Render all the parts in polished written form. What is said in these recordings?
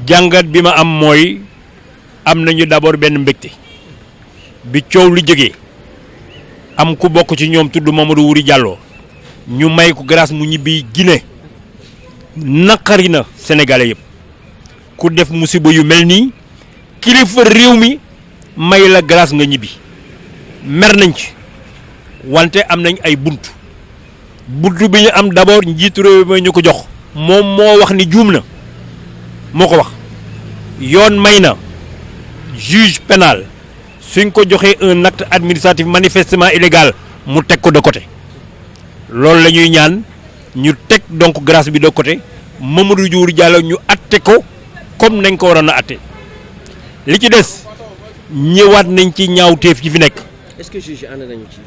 jàngat bi ma am mooy am nañu d'abord benn mbégte bi coow lu jógee am ku bokk ci ñoom tudd Mamadou Wuri Diallo ñu may ko grâce mu ñibbi Guinée naqari na sénégalais yëpp ku def musiba yu mel nii kilifa réew mi may la grâce nga ñibbi mer nañ ci wante am nañ ay buntu bi ñu am d'abord njiitu réew mi ñu ko jox moom moo wax ni juum na moo ko wax yoon may na juge pénal suñ ko joxee un acte administratif manifestement illégal mu teg ko de côté loolu la ñuy ñaan ñu teg donc grâce bi de côté Mamadou Wuri Diallo ñu atte ko comme nañ ko waroon a atte li ci des ñëwaat nañ ci ñaawteef yi fi nekk. est-ce que juge ànd nañu ci.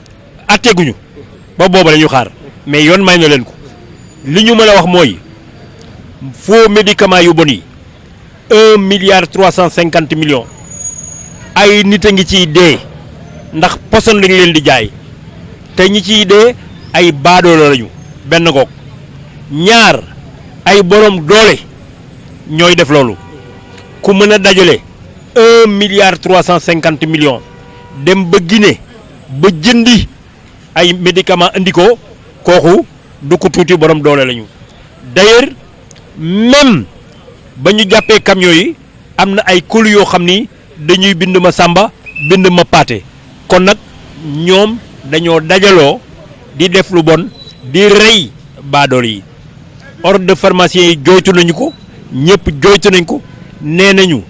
atte guñu ba booba la ñu xaar mais yoon may na leen ko li ñu mën a wax mooy faux médicaments yu bon yi 1,350 milliard ay nit a ngi ciy dee ndax poson lañ leen di jaay te ñi ciy dee ay baadoolo lañu benn goog ñaar ay borom doole ñooy def loolu ku mën a dajale 1,350 milliard dem ba Guinée ba jëndi ay médicaments indi ko kooku du ko tuuti borom doole lañu d'ailleurs même ba ñu jàppee camion yi am na ay colis yoo xam ni dañuy bind ma Samba bind ma Paate kon nag ñoom dañoo dajaloo di def lu bon di rey baadool yi ordre de pharmacien yi jooytu nañu ko ñëpp jooytu nañ ko nee nañu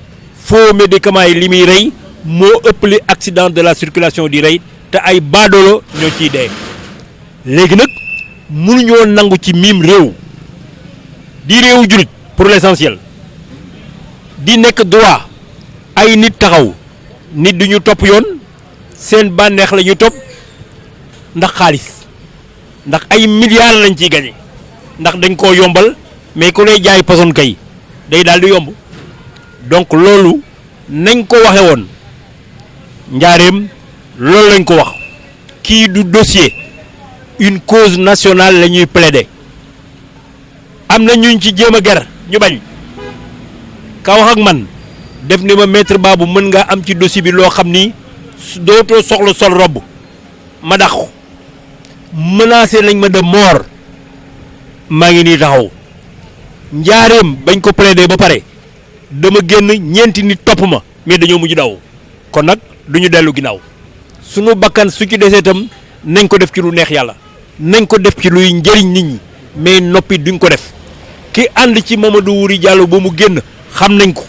faux médicaments yi li muy rey moo ëpp li accident de la circulation di rey te ay baadoolo ñoo ciy dee léegi nag mënuñoo nangu ci miim réew di réewu jullit pour l'essentiel di nekk droit ay nit taxaw nit du ñu topp yoon seen bànneex la ñuy topp ndax xaalis ndax ay milliards lañ ciy gañe ndax dañ koo yombal mais ku lay jaay poson kay day daal di yomb donc loolu nañ ko waxe woon njaareem loolu lañ ko wax kii du dossier une cause nationale la ñuy plaider am na ñuñ ci jéem a ger ñu bañ ka wax ak man def ni ma maître Babou mën nga am ci dossier bi loo xam ni dootoo soxla sol robb ma dàqu menacé nañ ma de mort maa ngi nii taxaw njaareem bañ ko plaider ba pare dama génn ñeenti nit topp ma mais dañoo mujj daw kon nag du ñu dellu ginnaaw sunu bakkan su ci desee itam nañ ko def ci lu neex yàlla nañ ko def ci luy njëriñ nit ñi mais noppi duñ ko def ki ànd ci Mamadou Wuri Diallo ba mu génn xam nañ ko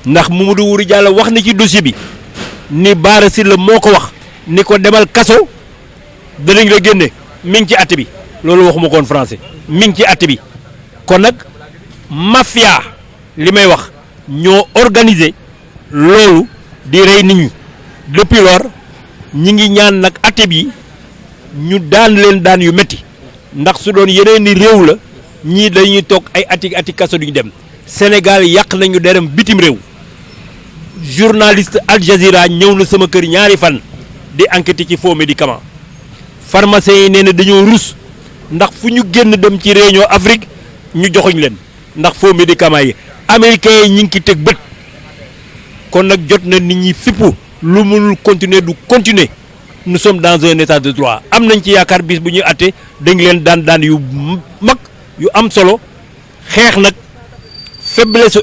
ndax Mamadou Wuri Diallo wax na ci dossier bi ni Bara Sylla moo ko wax ni ko demal kaso danañ la génne mi ngi ci àtte bi loolu waxuma koon français mi ngi ci àtte bi kon nag mafia li may wax ñoo organiser loolu di rey nit ñi depuis lors ñi ngi ñaan nag àtte bi ñu daan leen daan yu métti ndax su doon yeneen ni réew la ñii dañuy toog ay ati kaso duñu dem Sénégal yàq nañu deram bitim réew journaliste Al Jazeera ñëw na sama kër ñaari fan di enquête ci faux médicament pharmacien yi nee na dañoo rus ndax fu ñu génn dem ci réunion Afrique ñu joxuñ leen ndax faux médicament yi américains yi ñi ngi ci teg bët kon nag jot na nit ñi fippu lu mënul continuer du continuer nous sommes dans un état de droit am nañ ci yaakaar bis bu ñuy àtte dañ leen daan yu mag yu am solo xeex nag faiblesse su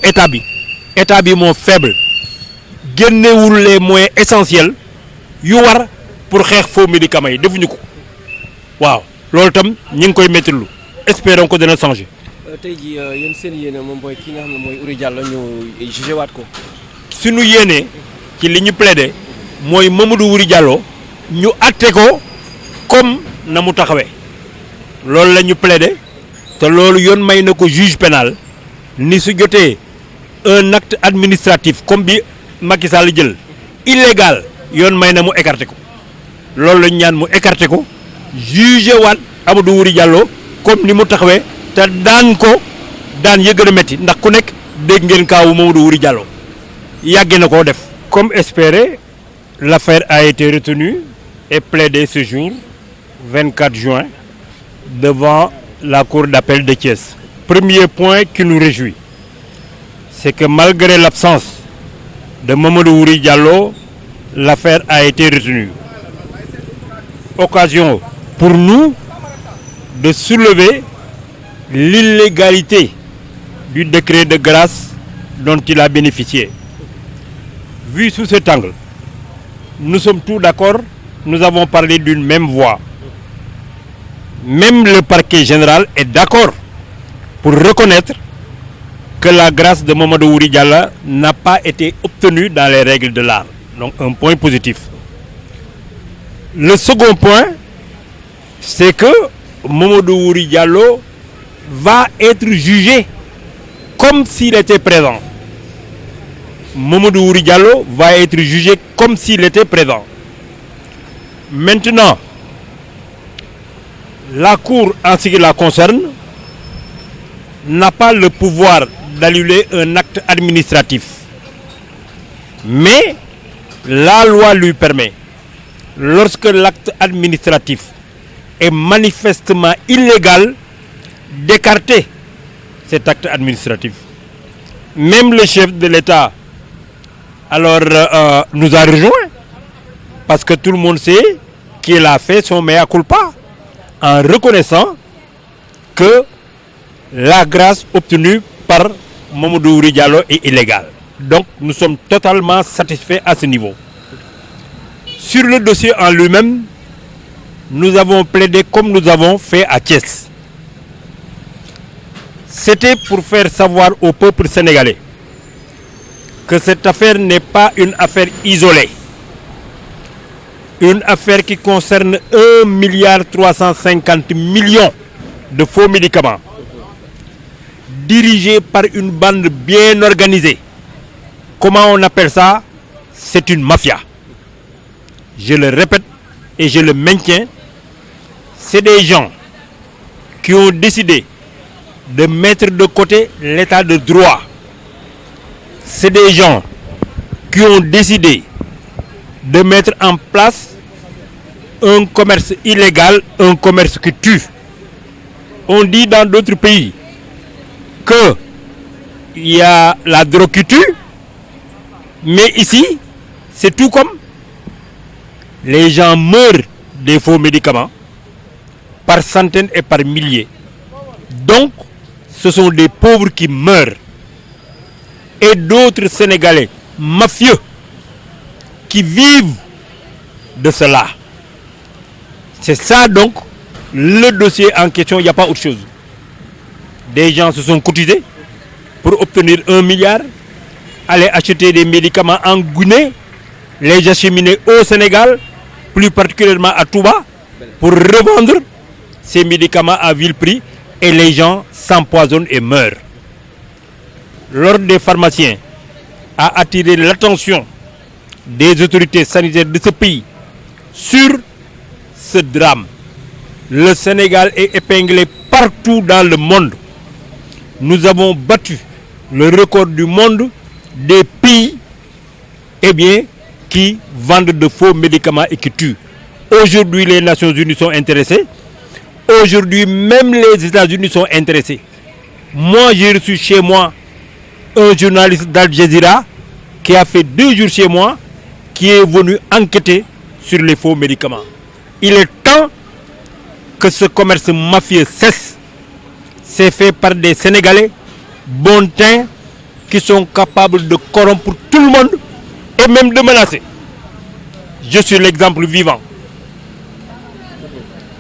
état bi moo faible génnewul les moyens essentiels yu war pour xeex faux médicaments yi defuñu ko waaw loolu tam ñi ngi koy méttilu espérons que dana changer. tey jii yéen seen yéene moom mooy ki nga xam ne mooy Wuri Diallo ñu jugé waat ko. suñu yéene ci li ñu plaidé mooy Mamadou Wuri Diallo ñu atte ko comme na mu taxawee loolu la ñu plaidé te loolu yoon may na ko juge pénal ni su jotee un acte administratif comme bi Macky Sall jël illégal yoon may na mu écarté ko loolu la ñu ñaan mu écarté ko jugé waat Amadou Wuri Diallo comme ni mu taxawee te daan ko daan ya gën a métti ndax ku nekk dégg ngeen kaawu Mamadou Wuri Diallo yàgge na koo def. Comme espéré, l'affaire a été retenue et plaidée ce jour 24 juin devant la cour d'appel de Thiès. Premier point qui nous réjouit, c'est que malgré l'absence de Mamadou Wuri Diallo, l'affaire a été retenue. Occasion pour nous de soulever l'illégalité du décret de grâce dont il a bénéficié. Vu sous cet angle, nous sommes tous d'accord, nous avons parlé d'une même voix. Même le parquet général est d'accord pour reconnaître que la grâce de Mamadou Wuri Diallo n'a pas été obtenue dans les règles de l'art. Donc un point positif. Le second point, c'est que Mamadou Wuri Diallo va être jugé comme s'il était présent. Mamadou Wuri Diallo va être jugé comme s'il était présent. Maintenant, la Cour, en ce qui la concerne, n'a pas le pouvoir d'annuler un acte administratif. Mais la loi lui permet, lorsque l'acte administratif est manifestement illégal, d'écarter cet acte administratif. Même le chef de l'État nous a rejoints, parce que tout le monde sait qu'il a fait son mea culpa en reconnaissant que la grâce obtenue par Mamadou Wuri Diallo est illégale. Donc nous sommes totalement satisfaits à ce niveau. Sur le dossier en lui-même, nous avons plaidé comme nous avons fait à Thiès. C'était pour faire savoir au peuple sénégalais que cette affaire n'est pas une affaire isolée. Une affaire qui concerne 1,350 milliard de faux médicaments dirigés par une bande bien organisée. Comment on appelle ça? C'est une mafia. Je le répète et je le maintiens. C'est des gens qui ont décidé de mettre de côté l'état de droit. C'est des gens qui ont décidé de mettre en place un commerce illégal, un commerce qui tue. On dit dans d'autres pays qu'il y a la drogue qui tue, mais ici, c'est tout comme les gens meurent des faux médicaments par centaines et par milliers. Donc, ce sont des pauvres qui meurent. Et d'autres Sénégalais mafieux qui vivent de cela. C'est ça donc le dossier en question, il n'y a pas autre chose. Des gens se sont cotisés pour obtenir 1 milliard, aller acheter des médicaments en Guinée, les acheminer au Sénégal, plus particulièrement à Touba, pour revendre ces médicaments à vil prix et les gens s'empoisonnent et meurent. L'ordre des pharmaciens a attiré l'attention des autorités sanitaires de ce pays sur ce drame. Le Sénégal est épinglé partout dans le monde. Nous avons battu le record du monde des pays qui vendent de faux médicaments et qui tuent. Aujourd'hui, les Nations Unies sont intéressées. Aujourd'hui, même les États-Unis sont intéressés. Moi, j'ai reçu chez moi un journaliste d'Al Jazeera qui a fait 2 jours chez moi, qui est venu enquêter sur les faux médicaments. Il est temps que ce commerce mafieux cesse. C'est fait par des Sénégalais bon teint qui sont capables de corrompre tout le monde et même de menacer. Je suis l'exemple vivant.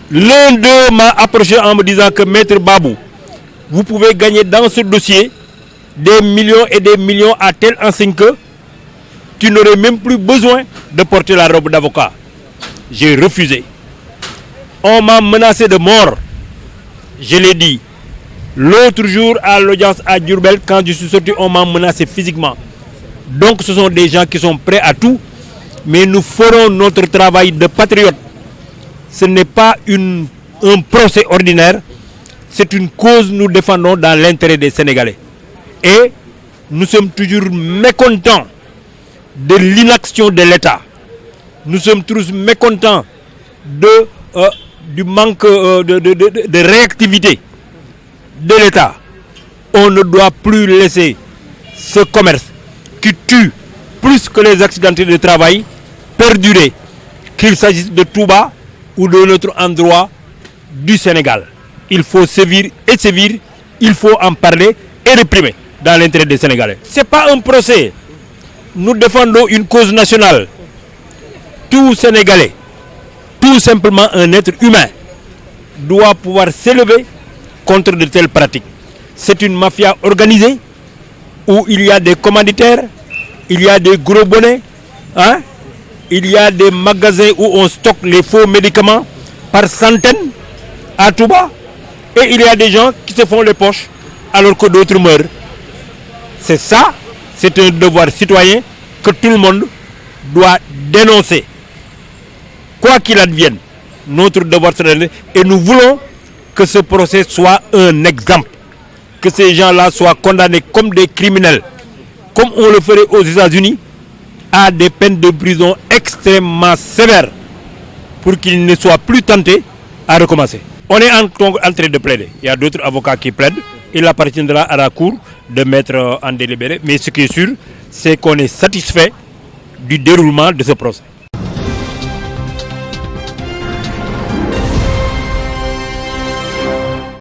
L'un d'eux m'a approché en me disant que Maître Babou, vous pouvez gagner dans ce dossier des millions et des millions à telle enseigne que tu n'aurais même plus besoin de porter la robe d'avocat. J'ai refusé. On m'a menacé de mort. Je l'ai dit. L'autre jour à l'audience à Diourbel, quand je suis sorti, on m'a menacé physiquement. Donc ce sont des gens qui sont prêts à tout, mais nous ferons notre travail de patriote. Ce n'est pas un procès ordinaire, c'est une cause que nous défendons dans l'intérêt des Sénégalais. Et nous sommes toujours mécontents de l'inaction de l'État. Nous sommes tous mécontents du manque de réactivité de l'État. On ne doit plus laisser ce commerce qui tue plus que les accidentés de travail perdurer, qu'il s'agisse de Touba ou de notre endroit du Sénégal. Il faut sévir et sévir, il faut en parler et réprimer dans l'intérêt des Sénégalais. Ce n'est pas un procès. Nous défendons une cause nationale. Tout Sénégalais, tout simplement un être humain, doit pouvoir s'élever contre de telles pratiques. C'est une mafia organisée où il y a des commanditaires, il y a des gros bonnets, hein? Il y a des magasins où on stocke les faux médicaments par centaines à Touba. Et il y a des gens qui se font les poches alors que d'autres meurent. C'est ça, c'est un devoir citoyen que tout le monde doit dénoncer. Quoi qu'il advienne, notre devoir citoyen, et nous voulons que ce procès soit un exemple. Que ces gens-là soient condamnés comme des criminels, comme on le ferait aux États-Unis, à des peines de prison extrêmement sévères pour qu'ils ne soient plus tentés à recommencer. On est en train de plaider. Il y a d'autres avocats qui plaident. Il appartiendra à la Cour de mettre en délibéré. Mais ce qui est sûr, c'est qu'on est satisfait du déroulement de ce procès.